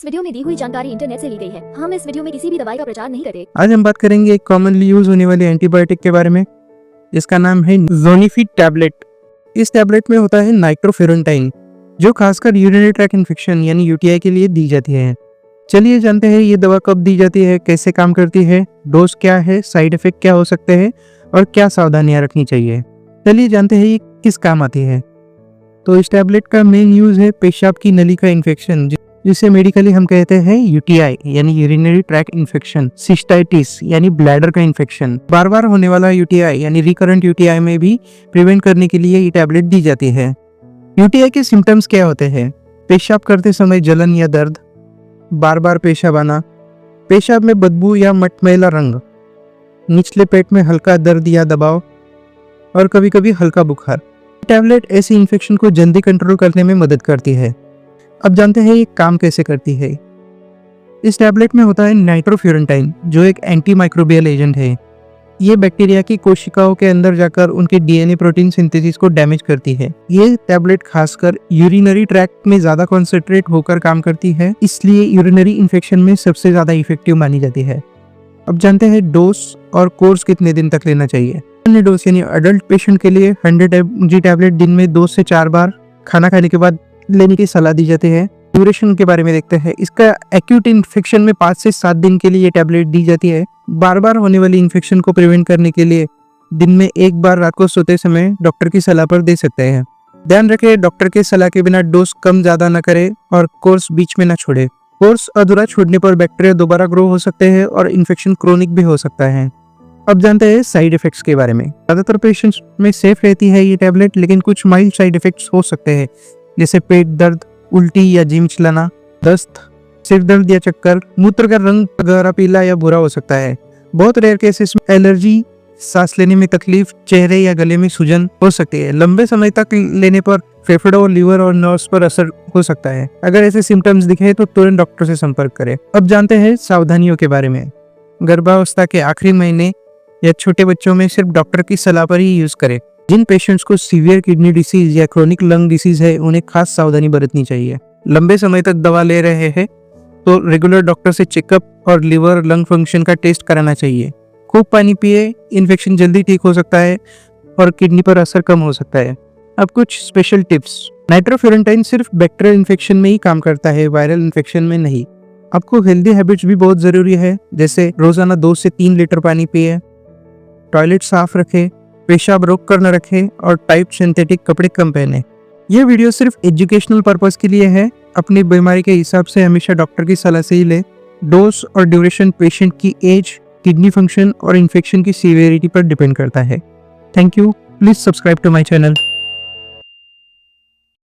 Video में दी हुई जानकारी इंटरनेट से ली गई है। हम इस वीडियो में किसी भी दवाई का प्रचार नहीं करते। आज हम बात करेंगे एक कॉमनली यूज होने वाली एंटीबायोटिक के बारे में, जिसका नाम है जोनिफिड टैबलेट। इस टैबलेट में होता है नाइट्रोफेरोंटाइन, जो खासकर यूरिनरी ट्रैक्ट इन्फेक्शन यानी यूटीआई के लिए दी जाती है। चलिए जानते हैं ये दवा कब दी जाती है, कैसे काम करती है, डोज क्या है, साइड इफेक्ट क्या हो सकते हैं और क्या सावधानियां रखनी चाहिए। चलिए जानते हैं ये किस काम आती है। तो इस टैबलेट का मेन यूज है पेशाब की नली का इन्फेक्शन, जिसे मेडिकली हम कहते हैं यूटीआई यानी यूरिनरी ट्रैक्ट इन्फेक्शन, सिस्टाइटिस यानी ब्लैडर का इन्फेक्शन। बार बार होने वाला यूटीआई यानी रिकरेंट यूटीआई में भी प्रिवेंट करने के लिए ये टैबलेट दी जाती है। यूटीआई के सिम्टम्स क्या होते हैं? पेशाब करते समय जलन या दर्द, बार बार पेशाब आना, पेशाब में बदबू या मटमैला रंग, निचले पेट में हल्का दर्द या दबाव और कभी कभी हल्का बुखार। टैबलेट ऐसी इन्फेक्शन को जल्दी कंट्रोल करने में मदद करती है। अब जानते हैं ये काम कैसे करती है। इस टैबलेट में होता है नाइट्रोफेरोंटाइन, जो एक एंटीमाइक्रोबियल एजेंट है। ये बैक्टीरिया की कोशिकाओं के अंदर जाकर उनके डीएनए प्रोटीन सिंथेसिस को डैमेज करती है। ये टैबलेट खासकर यूरिनरी ट्रैक्ट में ज्यादा कॉन्सेंट्रेट होकर काम करती है, इसलिए यूरिनरी इन्फेक्शन में सबसे ज्यादा इफेक्टिव मानी जाती है। अब जानते हैं डोज और कोर्स कितने दिन तक लेना चाहिए। डोज यानी अडल्ट पेशेंट के लिए 100 mg टैबलेट दिन में 2 से 4 बार खाना खाने के बाद लेने की सलाह दी जाती है। ड्यूरेशन के बारे में देखते हैं। इसका एक्यूट इन्फेक्शन में 5 से 7 दिन के लिए ये टैबलेट दी जाती है। बार बार होने वाली इन्फेक्शन को प्रिवेंट करने के लिए दिन में एक बार रात को सोते समय डॉक्टर की सलाह पर दे सकते हैं। ध्यान रखें, डॉक्टर के सलाह के बिना डोज कम ज्यादा न करें और कोर्स बीच में न छोड़े। कोर्स अधूरा छोड़ने पर बैक्टीरिया दोबारा ग्रो हो सकते हैं और इन्फेक्शन क्रोनिक भी हो सकता है। अब जानते हैं साइड इफेक्ट्स के बारे में। ज्यादातर पेशेंट्स में सेफ रहती है ये टैबलेट, लेकिन कुछ माइल्ड साइड इफेक्ट्स हो सकते हैं, जैसे पेट दर्द, उल्टी या जी मिचलाना, दस्त, सिर दर्द या चक्कर, मूत्र का रंग गहरा पीला या भूरा हो सकता है। बहुत रेयर केसेस में एलर्जी, सांस लेने में तकलीफ, चेहरे या गले में सूजन हो सकती है। लंबे समय तक लेने पर फेफड़ों, लीवर और नर्व्स पर असर हो सकता है। अगर ऐसे सिम्टम्स दिखे तो तुरंत डॉक्टर से संपर्क करें। अब जानते हैं सावधानियों के बारे में। गर्भावस्था के आखिरी महीने या छोटे बच्चों में सिर्फ डॉक्टर की सलाह पर ही यूज करें। जिन पेशेंट्स को सीवियर किडनी डिसीज या क्रोनिक लंग डिसीज है, उन्हें खास सावधानी बरतनी चाहिए। लंबे समय तक दवा ले रहे हैं तो रेगुलर डॉक्टर से चेकअप और लिवर लंग फंक्शन का टेस्ट कराना चाहिए। खूब पानी पिए, इन्फेक्शन जल्दी ठीक हो सकता है और किडनी पर असर कम हो सकता है। अब कुछ स्पेशल टिप्स। नाइट्रोफेरोंटाइन सिर्फ बैक्टीरियल इन्फेक्शन में ही काम करता है, वायरल इन्फेक्शन में नहीं। आपको हेल्दी हैबिट्स भी बहुत जरूरी है, जैसे रोजाना 2 से 3 लीटर पानी पिए, टॉयलेट साफ रखें, पेशाब रोक कर न रखें और टाइट सिंथेटिक कपड़े कम पहने। ये वीडियो सिर्फ एजुकेशनल पर्पस के लिए है। अपनी बीमारी के हिसाब से हमेशा डॉक्टर की सलाह से ही ले। डोज और ड्यूरेशन पेशेंट की एज, किडनी फंक्शन और इन्फेक्शन की सीवियरिटी पर डिपेंड करता है। Thank you. Please subscribe to my channel.